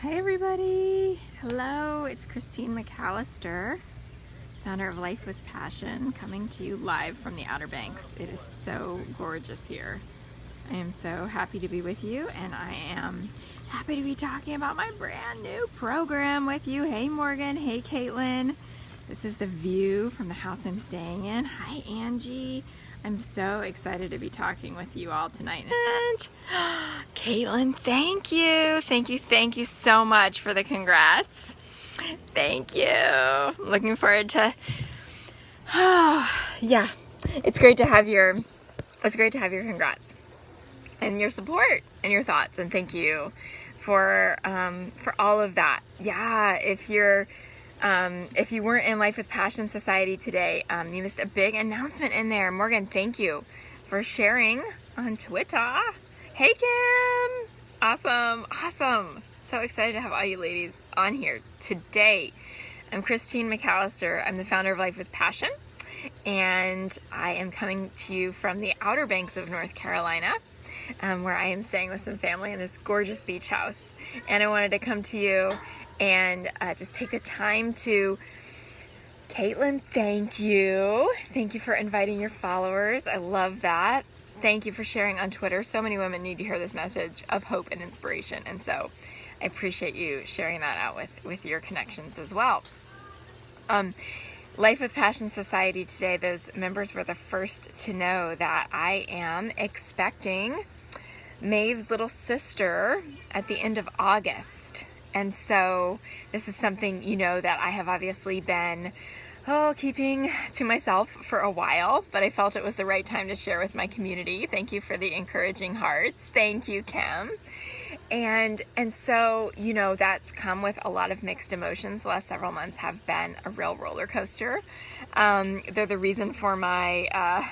Hi everybody! Hello, it's McAlister, founder of Life with Passion, coming to you live from the Outer Banks. It is so gorgeous here. I am so happy to be with you, and I am happy to be talking about my brand new program with you. Hey Morgan, hey Caitlin. This is the view from the house I'm staying in. Hi Angie. I'm so excited to be talking with you all tonight. And Caitlin, thank you so much for the congrats. Thank you. I'm looking forward to, yeah, it's great to have your congrats and your support and your thoughts, and thank you for all of that. Yeah, if you weren't in Life with Passion Society today, you missed a big announcement in there. Morgan, thank you for sharing on Twitter. Hey Kim! Awesome. So excited to have all you ladies on here today. I'm McAlister. I'm the founder of Life with Passion, and I am coming to you from the Outer Banks of North Carolina, where I am staying with some family in this gorgeous beach house. And I wanted to come to you and just take the time to, Caitlin, thank you for inviting your followers. I love that. Thank you for sharing on Twitter. So many women need to hear this message of hope and inspiration, and so I appreciate you sharing that out with your connections as well. Life with Passion Society today, those members were the first to know that I am expecting Maeve's little sister at the end of August. And so this is something, that I have obviously been keeping to myself for a while, but I felt it was the right time to share with my community. Thank you for the encouraging hearts. Thank you, Kim. And so, that's come with a lot of mixed emotions. The last several months have been a real roller coaster. They're the reason for my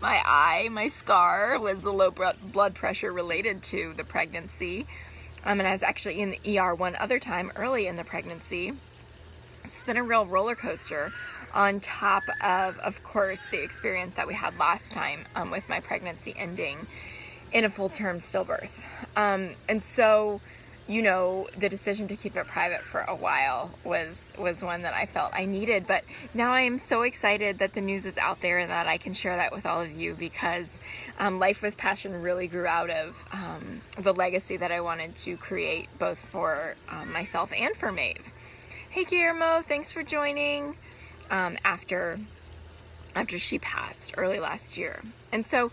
my scar was the low blood pressure related to the pregnancy. And I was actually in the ER one other time early in the pregnancy. It's been a real roller coaster on top of course, the experience that we had last time with my pregnancy ending in a full-term stillbirth. And so, the decision to keep it private for a while was one that I felt I needed. But now I am so excited that the news is out there and that I can share that with all of you, because Life with Passion really grew out of the legacy that I wanted to create, both for myself and for Maeve. Hey Guillermo, thanks for joining after she passed early last year. And so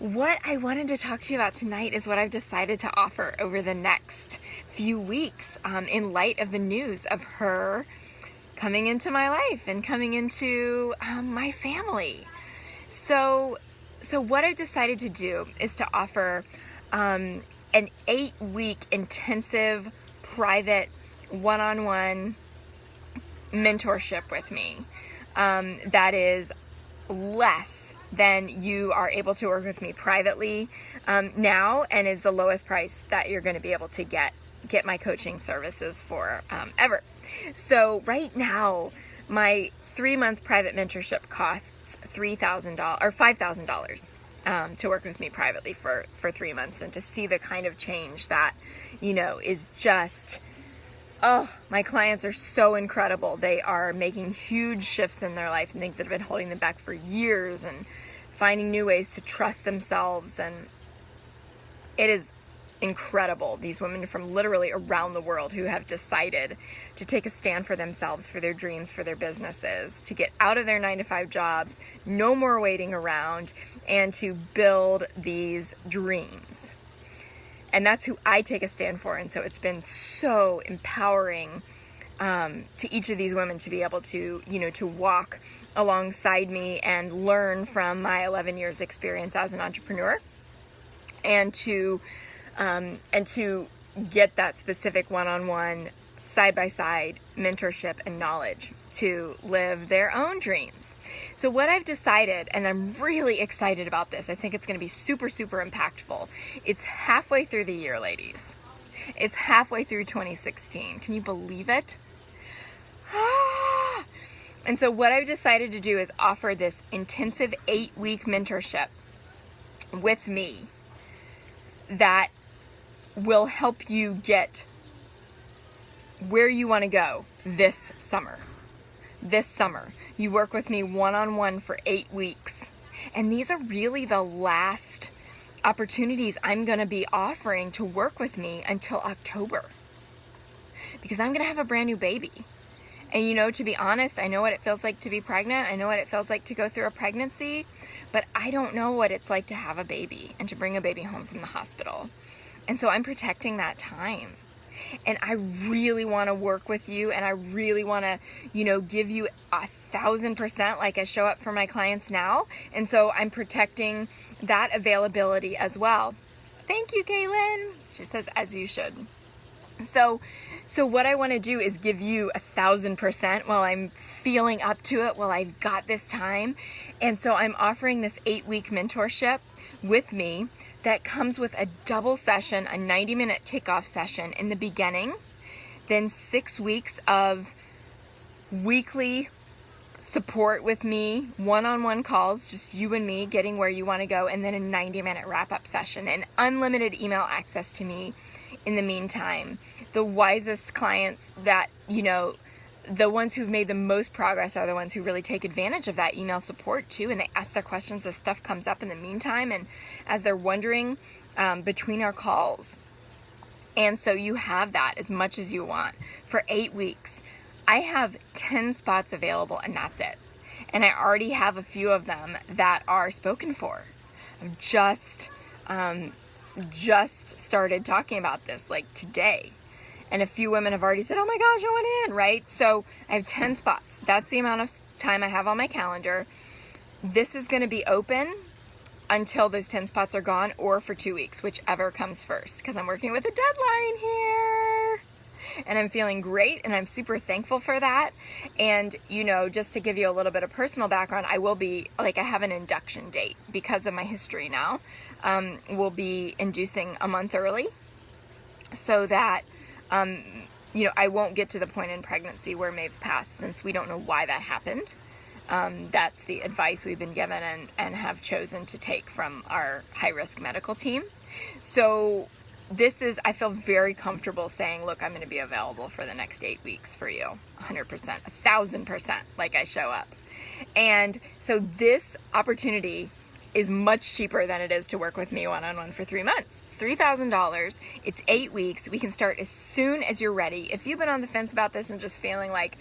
what I wanted to talk to you about tonight is what I've decided to offer over the next few weeks in light of the news of her coming into my life and coming into my family. So what I've decided to do is to offer an 8-week intensive, private, one-on-one mentorship with me that is less than you are able to work with me privately now, and is the lowest price that you're going to be able to get my coaching services for ever. So right now, my 3-month private mentorship costs $3,000 or $5,000 to work with me privately for 3 months, and to see the kind of change that is just, my clients are so incredible. They are making huge shifts in their life and things that have been holding them back for years, and finding new ways to trust themselves. And it is incredible. These women from literally around the world who have decided to take a stand for themselves, for their dreams, for their businesses, to get out of their 9-to-5 jobs, no more waiting around, and to build these dreams. And that's who I take a stand for. And so it's been so empowering to each of these women to be able to, to walk alongside me and learn from my 11 years experience as an entrepreneur, and to get that specific one-on-one, side-by-side mentorship and knowledge to live their own dreams. So what I've decided, and I'm really excited about this, I think it's going to be super, super impactful. It's halfway through the year, ladies. It's halfway through 2016. Can you believe it? And so what I've decided to do is offer this intensive 8-week mentorship with me that will help you get where you want to go this summer. This summer, you work with me one-on-one for 8 weeks. And these are really the last opportunities I'm going to be offering to work with me until October. Because I'm going to have a brand new baby. And you know, to be honest, I know what it feels like to be pregnant. I know what it feels like to go through a pregnancy. But I don't know what it's like to have a baby and to bring a baby home from the hospital. And so I'm protecting that time. And I really want to work with you, and I really want to, you know, give you 1,000% like I show up for my clients now. And so I'm protecting that availability as well. Thank you, Kaylin. She says, as you should. So what I want to do is give you 1,000% while I'm feeling up to it, while I've got this time. And so I'm offering this 8-week mentorship with me that comes with a double session, a 90-minute kickoff session in the beginning, then 6 weeks of weekly support with me, one-on-one calls, just you and me getting where you want to go, and then a 90-minute wrap-up session and unlimited email access to me in the meantime. The wisest clients that, you know, the ones who've made the most progress are the ones who really take advantage of that email support too, and they ask their questions as stuff comes up in the meantime and as they're wondering between our calls. And so you have that as much as you want for 8 weeks. I have 10 spots available, and that's it. And I already have a few of them that are spoken for. I've just started talking about this like today. And a few women have already said, oh my gosh, I went in, right? So I have 10 spots. That's the amount of time I have on my calendar. This is going to be open until those 10 spots are gone, or for 2 weeks, whichever comes first, because I'm working with a deadline here. And I'm feeling great, and I'm super thankful for that. And, you know, just to give you a little bit of personal background, I will be, like, I have an induction date because of my history now. We'll be inducing a month early so that you know, I won't get to the point in pregnancy where Maeve passed, since we don't know why that happened. That's the advice we've been given and have chosen to take from our high-risk medical team. So this is, I feel very comfortable saying, look, I'm going to be available for the next 8 weeks for you, 100%, 1,000%, like I show up. And so this opportunity is much cheaper than it is to work with me one-on-one for 3 months. It's $3,000. It's 8 weeks. We can start as soon as you're ready. If you've been on the fence about this and just feeling like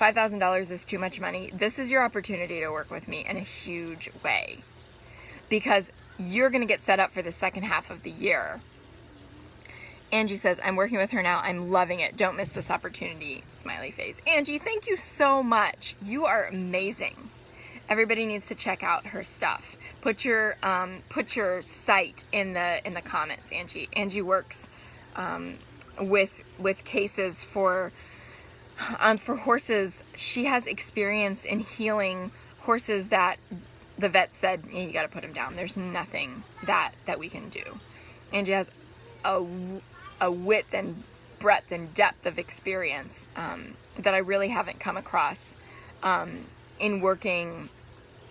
$5,000 is too much money, this is your opportunity to work with me in a huge way, because you're going to get set up for the second half of the year. Angie says, I'm working with her now. I'm loving it. Don't miss this opportunity. Smiley face. Angie, thank you so much. You are amazing. Everybody needs to check out her stuff. Put your site in the comments, Angie. Angie works with cases for horses. She has experience in healing horses that the vet said, you got to put them down. There's nothing that we can do. Angie has a width and breadth and depth of experience that I really haven't come across in working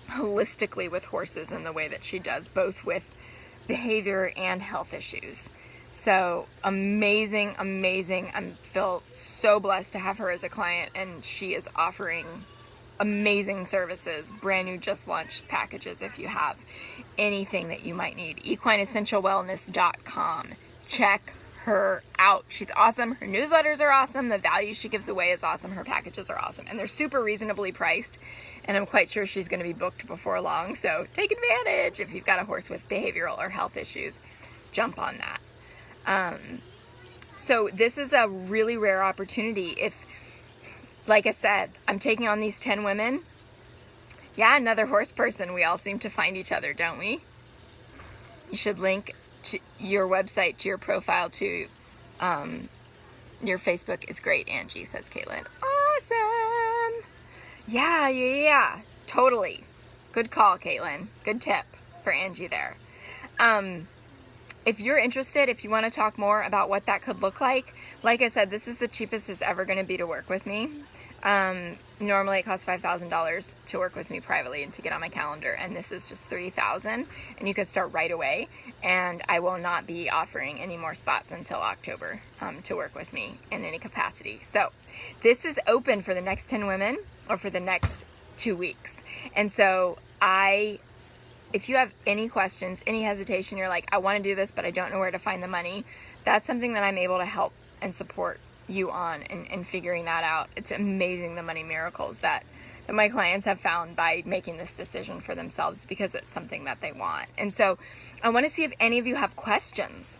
holistically with horses in the way that she does, both with behavior and health issues. So amazing, amazing. I feel so blessed to have her as a client, and she is offering amazing services, brand new, just launched packages. If you have anything that you might need, equineessentialwellness.com. Check her out. She's awesome. Her newsletters are awesome. The value she gives away is awesome. Her packages are awesome, and they're super reasonably priced, and I'm quite sure she's going to be booked before long. So take advantage. If you've got a horse with behavioral or health issues, jump on that. So this is a really rare opportunity. If, like I said, I'm taking on these 10 women. Yeah, another horse person. We all seem to find each other, don't we? You should link to your website, to your profile, to your Facebook is great, Angie, says Caitlin. Awesome. Yeah, totally. Good call, Caitlin. Good tip for Angie there. If you're interested, if you want to talk more about what that could look like I said, this is the cheapest it's ever going to be to work with me. Normally it costs $5,000 to work with me privately and to get on my calendar, and this is just $3,000, and you could start right away. And I will not be offering any more spots until October to work with me in any capacity. So this is open for the next 10 women or for the next 2 weeks. And so if you have any questions, any hesitation, you're like, I want to do this, but I don't know where to find the money, that's something that I'm able to help and support you on and figuring that out. It's amazing the money miracles that my clients have found by making this decision for themselves, because it's something that they want. And so I want to see if any of you have questions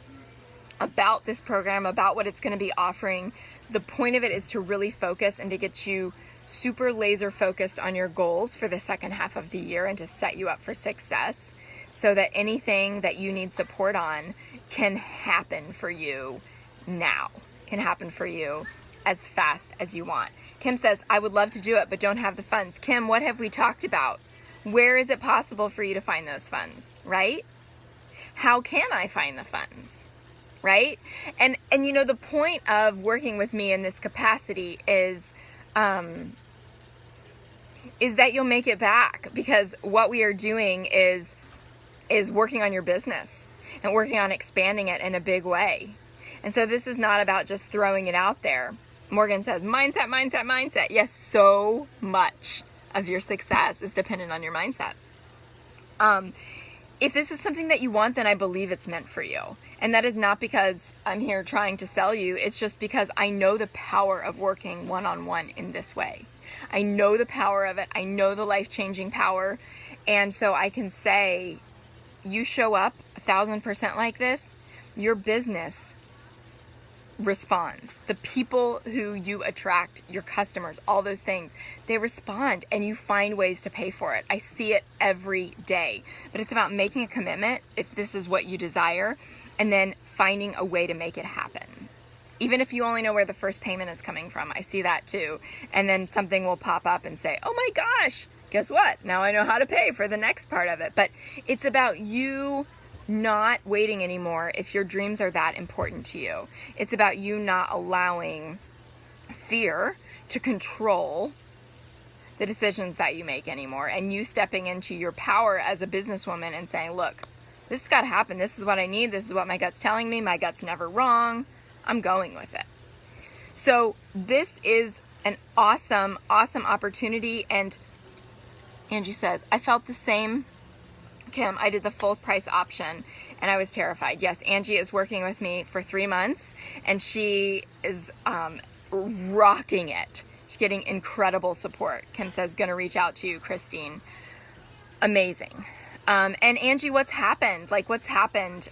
about this program, about what it's going to be offering. The point of it is to really focus and to get you super laser focused on your goals for the second half of the year and to set you up for success, so that anything that you need support on can happen for you now, can happen for you as fast as you want. Kim says, I would love to do it, but don't have the funds. Kim, what have we talked about? Where is it possible for you to find those funds, right? How can I find the funds, right? And you know, the point of working with me in this capacity is that you'll make it back, because what we are doing is working on your business and working on expanding it in a big way. And so this is not about just throwing it out there. Morgan says, mindset, mindset, mindset. Yes, so much of your success is dependent on your mindset. If this is something that you want, then I believe it's meant for you. And that is not because I'm here trying to sell you. It's just because I know the power of working one-on-one in this way. I know the power of it. I know the life-changing power. And so I can say, you show up 1,000% like this, your business responds. The people who you attract, your customers, all those things, they respond, and you find ways to pay for it. I see it every day. But it's about making a commitment if this is what you desire, and then finding a way to make it happen. Even if you only know where the first payment is coming from, I see that too. And then something will pop up and say, oh my gosh, guess what? Now I know how to pay for the next part of it. But it's about you not waiting anymore if your dreams are that important to you. It's about you not allowing fear to control the decisions that you make anymore, and you stepping into your power as a businesswoman and saying, look, this has got to happen. This is what I need. This is what my gut's telling me. My gut's never wrong. I'm going with it. So this is an awesome, awesome opportunity. And Angie says, I felt the same, Kim. I did the full price option and I was terrified. Yes, Angie is working with me for 3 months and she is rocking it. She's getting incredible support. Kim says, gonna reach out to you, Christine. Amazing. And Angie, what's happened? Like, what's happened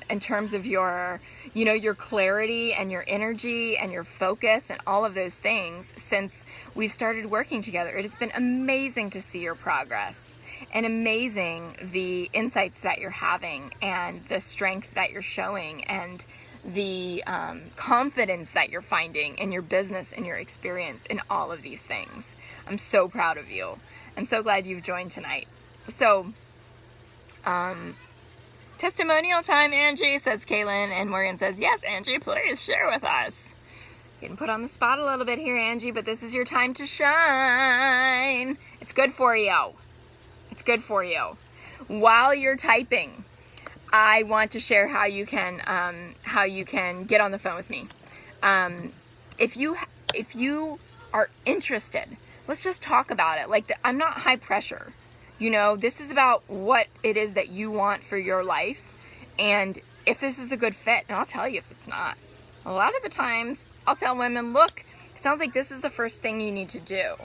in terms of your, you know, your clarity and your energy and your focus and all of those things since we've started working together? It has been amazing to see your progress and amazing the insights that you're having and the strength that you're showing and the confidence that you're finding in your business and your experience in all of these things. I'm so proud of you. I'm so glad you've joined tonight. So, testimonial time, Angie, says Kaylin, and Morgan says, yes, Angie, please share with us. Getting put on the spot a little bit here, Angie, but this is your time to shine. It's good for you. It's good for you. While you're typing, I want to share how you can get on the phone with me. If you are interested, let's just talk about it. Like, I'm not high pressure. You know, this is about what it is that you want for your life. And if this is a good fit, and I'll tell you if it's not. A lot of the times, I'll tell women, look, it sounds like this is the first thing you need to do.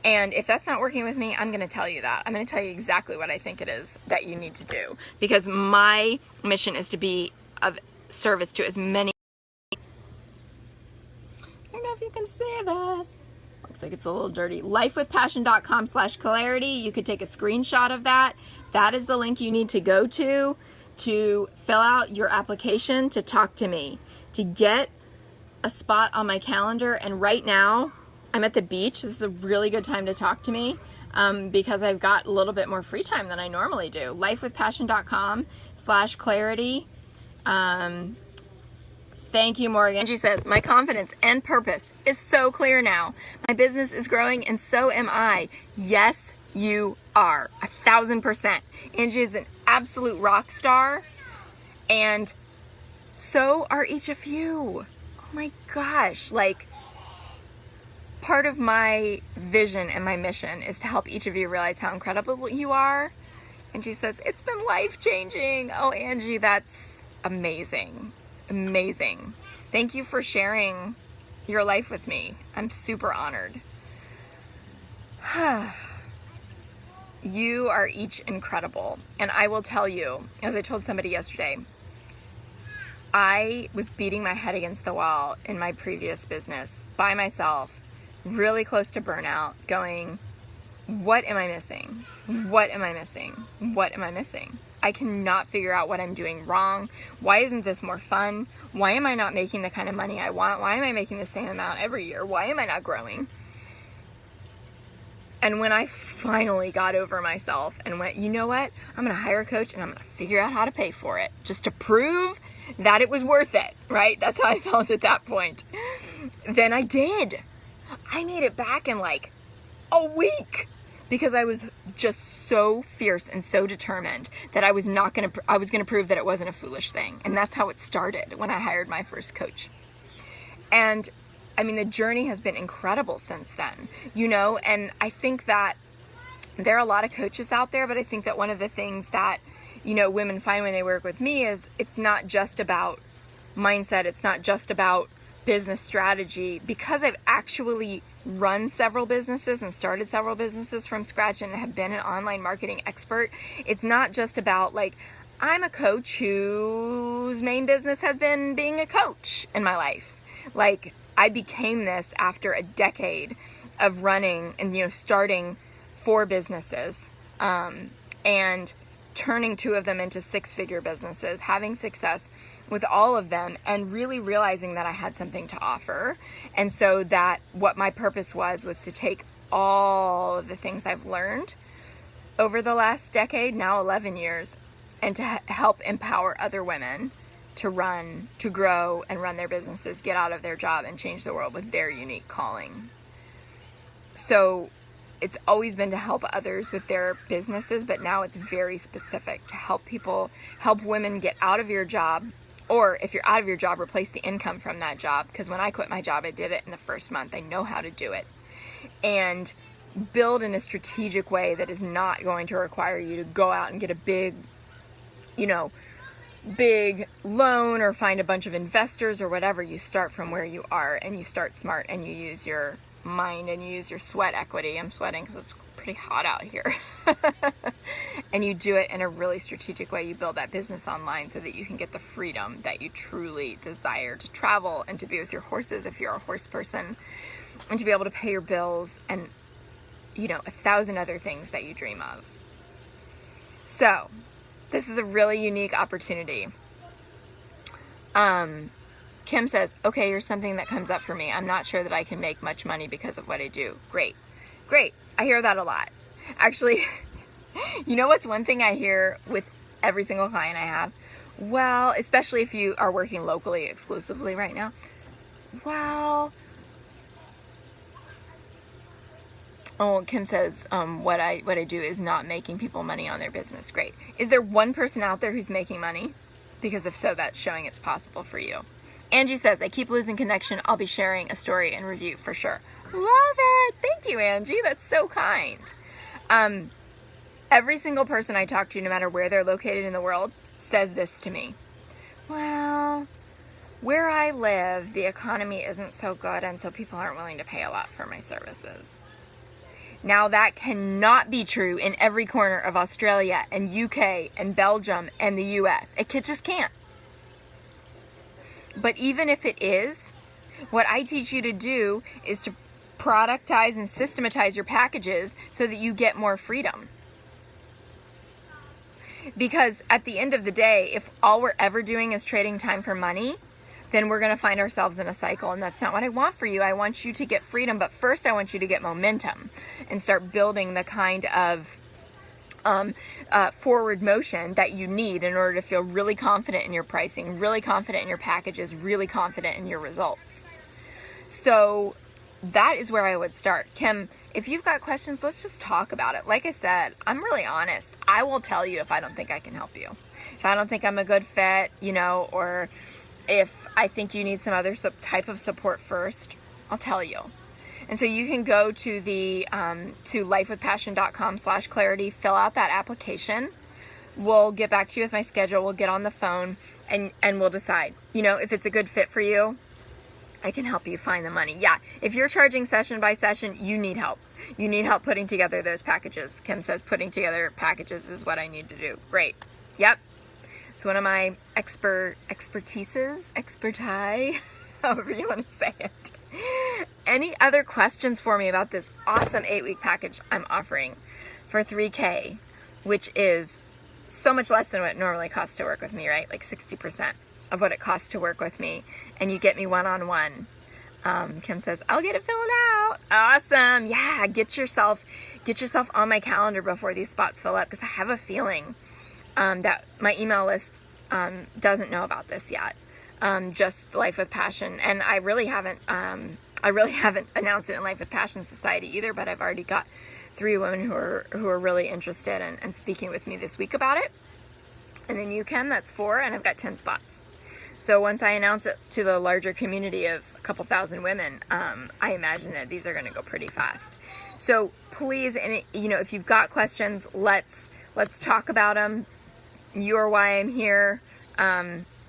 And if that's not working with me, I'm going to tell you that. I'm going to tell you exactly what I think it is that you need to do. Because my mission is to be of service to as many. I don't know if you can see this. Looks like it's a little dirty. lifewithpassion.com/clarity. You could take a screenshot of that. That is the link you need to go to fill out your application to talk to me, to get a spot on my calendar. And right now, I'm at the beach. This is a really good time to talk to me because I've got a little bit more free time than I normally do. lifewithpassion.com/clarity. Thank you, Morgan. Angie says, my confidence and purpose is so clear now. My business is growing and so am I. Yes, you are. 1,000%. Angie is an absolute rock star, and so are each of you. Oh my gosh. Like, part of my vision and my mission is to help each of you realize how incredible you are. And she says, it's been life-changing. Oh, Angie, that's amazing. Amazing. Thank you for sharing your life with me. I'm super honored. You are each incredible. And I will tell you, as I told somebody yesterday, I was beating my head against the wall in my previous business by myself, really close to burnout, going, what am I missing? What am I missing? What am I missing? I cannot figure out what I'm doing wrong. Why isn't this more fun? Why am I not making the kind of money I want? Why am I making the same amount every year? Why am I not growing? And when I finally got over myself and went, you know what? I'm going to hire a coach and I'm going to figure out how to pay for it just to prove that it was worth it, right? That's how I felt at that point. Then I did. I made it back in like a week because I was just so fierce and so determined that I was going to prove that it wasn't a foolish thing. And that's how it started when I hired my first coach. And I mean, the journey has been incredible since then, you know, and I think that there are a lot of coaches out there, but I think that one of the things that, you know, women find when they work with me is it's not just about mindset. It's not just about business strategy. Because I've actually run several businesses and started several businesses from scratch and have been an online marketing expert. It's not just about like, I'm a coach whose main business has been being a coach in my life. Like, I became this after a decade of running and, you know, starting 4 businesses, and turning 2 of them into 6-figure businesses, having success with all of them, and really realizing that I had something to offer. And so that what my purpose was to take all of the things I've learned over the last decade, now 11 years, and to help empower other women to run, to grow and run their businesses, get out of their job and change the world with their unique calling. So it's always been to help others with their businesses, but now it's very specific to help people, help women get out of your job, or if you're out of your job, replace the income from that job. Because when I quit my job, I did it in the first month. I know how to do it. And build in a strategic way that is not going to require you to go out and get a big, you know, big loan or find a bunch of investors or whatever. You start from where you are and you start smart and you use your mind and you use your sweat equity. I'm sweating because it's pretty hot out here. And you do it in a really strategic way. You build that business online so that you can get the freedom that you truly desire to travel and to be with your horses if you're a horse person, and to be able to pay your bills and, you know, 1,000 other things that you dream of. So this is a really unique opportunity. Kim says, okay, here's something that comes up for me. I'm not sure that I can make much money because of what I do. Great. Great. I hear that a lot. Actually, you know what's one thing I hear with every single client I have? Well, especially if you are working locally exclusively right now. Well, oh, Kim says, what I do is not making people money on their business. Great. Is there one person out there who's making money? Because if so, that's showing it's possible for you. Angie says, I keep losing connection. I'll be sharing a story and review for sure. Love it. Thank you, Angie. That's so kind. Every single person I talk to, no matter where they're located in the world, says this to me. Well, where I live, the economy isn't so good, and so people aren't willing to pay a lot for my services. Now, that cannot be true in every corner of Australia and UK and Belgium and the US. It just can't. But even if it is, what I teach you to do is to productize and systematize your packages so that you get more freedom. Because at the end of the day, if all we're ever doing is trading time for money, then we're going to find ourselves in a cycle, and that's not what I want for you. I want you to get freedom, but first I want you to get momentum and start building the kind of forward motion that you need in order to feel really confident in your pricing, really confident in your packages, really confident in your results. So that is where I would start. Kim, if you've got questions, let's just talk about it. Like I said, I'm really honest. I will tell you if I don't think I can help you. If I don't think I'm a good fit, or if I think you need some other type of support first, I'll tell you. And so you can go to the to lifewithpassion.com/clarity, fill out that application. We'll get back to you with my schedule. We'll get on the phone and we'll decide, if it's a good fit for you. I can help you find the money. Yeah, if you're charging session by session, you need help. You need help putting together those packages. Kim says putting together packages is what I need to do. Great. Yep. It's one of my expertise, however you want to say it. Any other questions for me about this awesome 8-week package I'm offering for $3,000, which is so much less than what it normally costs to work with me, right? Like 60% of what it costs to work with me, and you get me one-on-one. Kim says, I'll get it filled out. Awesome. Yeah, get yourself on my calendar before these spots fill up, because I have a feeling that my email list doesn't know about this yet. Just Life with Passion, and I really haven't announced it in Life with Passion Society either, but I've already got 3 women who are really interested in speaking with me this week about it. And then you, Kim, that's 4, and I've got 10 spots. So once I announce it to the larger community of a couple thousand women, I imagine that these are going to go pretty fast. So please, and if you've got questions, let's talk about them. You are why I'm here.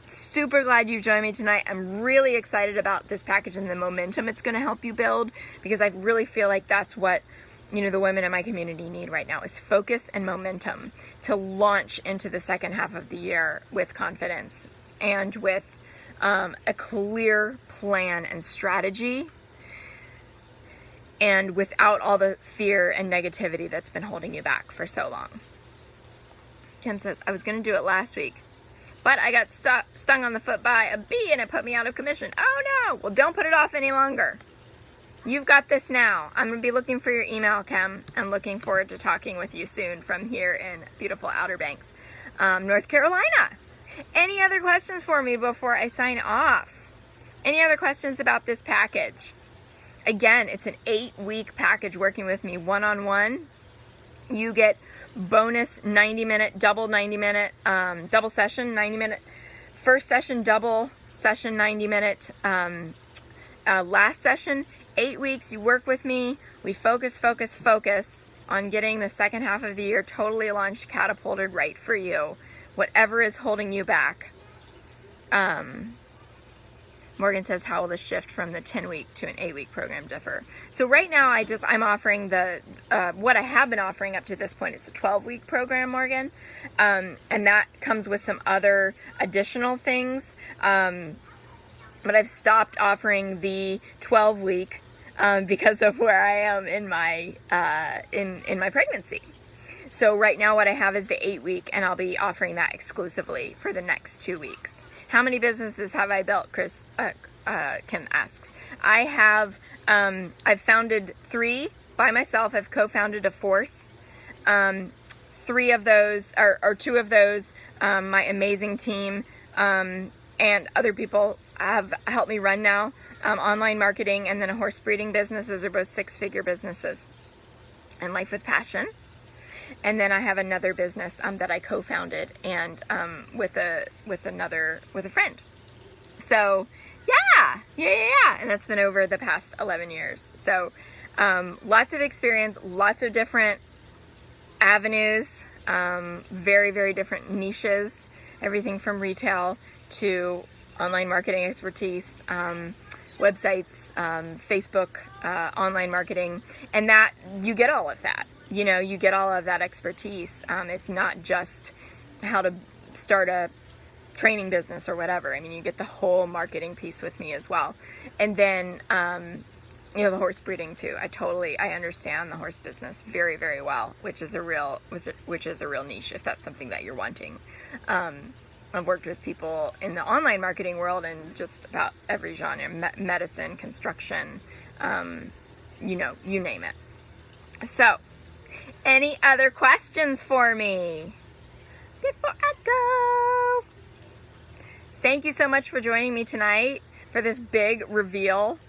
Super glad you joined me tonight. I'm really excited about this package and the momentum it's going to help you build, because I really feel like that's what the women in my community need right now, is focus and momentum to launch into the second half of the year with confidence and with a clear plan and strategy, and without all the fear and negativity that's been holding you back for so long. Kim says, I was going to do it last week, but I got stung on the foot by a bee and it put me out of commission. Oh no! Well, don't put it off any longer. You've got this now. I'm going to be looking for your email, Kim, and looking forward to talking with you soon from here in beautiful Outer Banks, North Carolina. Any other questions for me before I sign off? Any other questions about this package? Again, it's an 8-week package working with me one-on-one. You get bonus 90-minute, double 90-minute, double session 90-minute, first session, double session 90-minute, last session 8 weeks. You work with me. We focus on getting the second half of the year totally launched, catapulted right for you. Whatever is holding you back. Morgan says, how will the shift from the 10-week to an 8-week program differ? So right now, I'm offering what I have been offering up to this point. It's a 12-week program, Morgan. And that comes with some other additional things. But I've stopped offering the 12-week because of where I am in my in my pregnancy. So right now what I have is the 8-week, and I'll be offering that exclusively for the next 2 weeks. How many businesses have I built? Kim asks. I have, I've founded 3 by myself. I've co-founded a 4th. 3 of those, or 2 of those, my amazing team, and other people have helped me run now. Online marketing, and then a horse breeding business. Those are both 6-figure businesses. And Life with Passion. And then I have another business that I co-founded, and with a friend. So yeah, and that's been over the past 11 years. So lots of experience, lots of different avenues, very, very different niches, everything from retail to online marketing expertise, websites, Facebook, online marketing, and that you get all of that. You get all of that expertise. It's not just how to start a training business or whatever. I mean, you get the whole marketing piece with me as well. And then, the horse breeding too. I understand the horse business very, very well, which is a real niche if that's something that you're wanting. I've worked with people in the online marketing world in just about every genre, medicine, construction, you name it. So Any other questions for me before I go? Thank you so much for joining me tonight for this big reveal.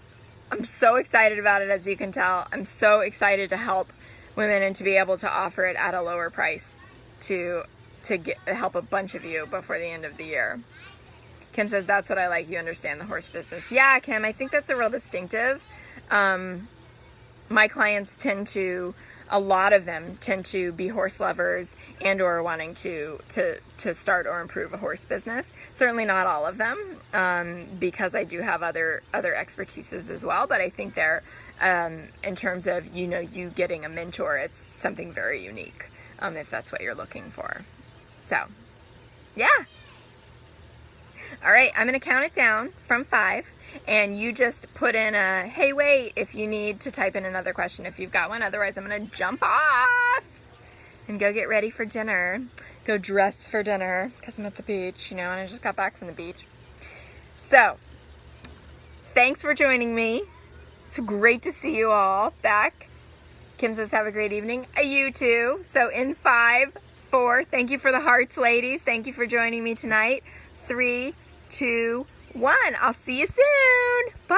I'm so excited about it, as you can tell. I'm so excited to help women and to be able to offer it at a lower price to help a bunch of you before the end of the year. Kim says, that's what I like. You understand the horse business. Yeah, Kim, I think that's a real distinctive. My clients a lot of them tend to be horse lovers and or wanting to start or improve a horse business. Certainly not all of them, because I do have other expertises as well. But I think they're, in terms of, you getting a mentor, it's something very unique, if that's what you're looking for. So, yeah. All right, I'm going to count it down from 5, and you just put in a, hey, wait, if you need to type in another question if you've got one. Otherwise, I'm going to jump off and go get ready for dinner, go dress for dinner, because I'm at the beach, and I just got back from the beach. So, thanks for joining me. It's great to see you all back. Kim says, have a great evening. You too. So, in 5, 4, thank you for the hearts, ladies. Thank you for joining me tonight. 3, 2, 1. I'll see you soon. Bye.